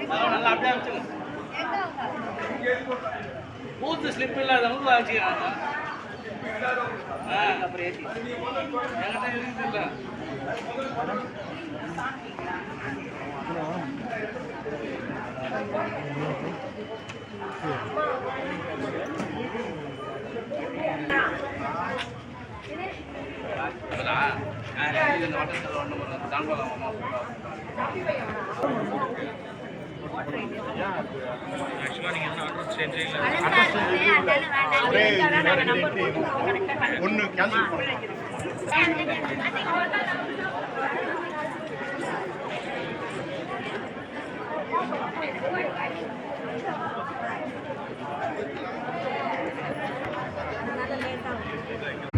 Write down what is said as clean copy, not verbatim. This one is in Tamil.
நல்லா அப்படியே வச்சுங்க. பூத்து ஸ்லிப் இல்லாதவங்க வச்சுக்கிறாங்க. அப்புறம் ஏற்றி என்கிட்ட இருக்குல்ல. ஒன்று கேன்சல் பண்ணுறேன். அதனால லேட்டாக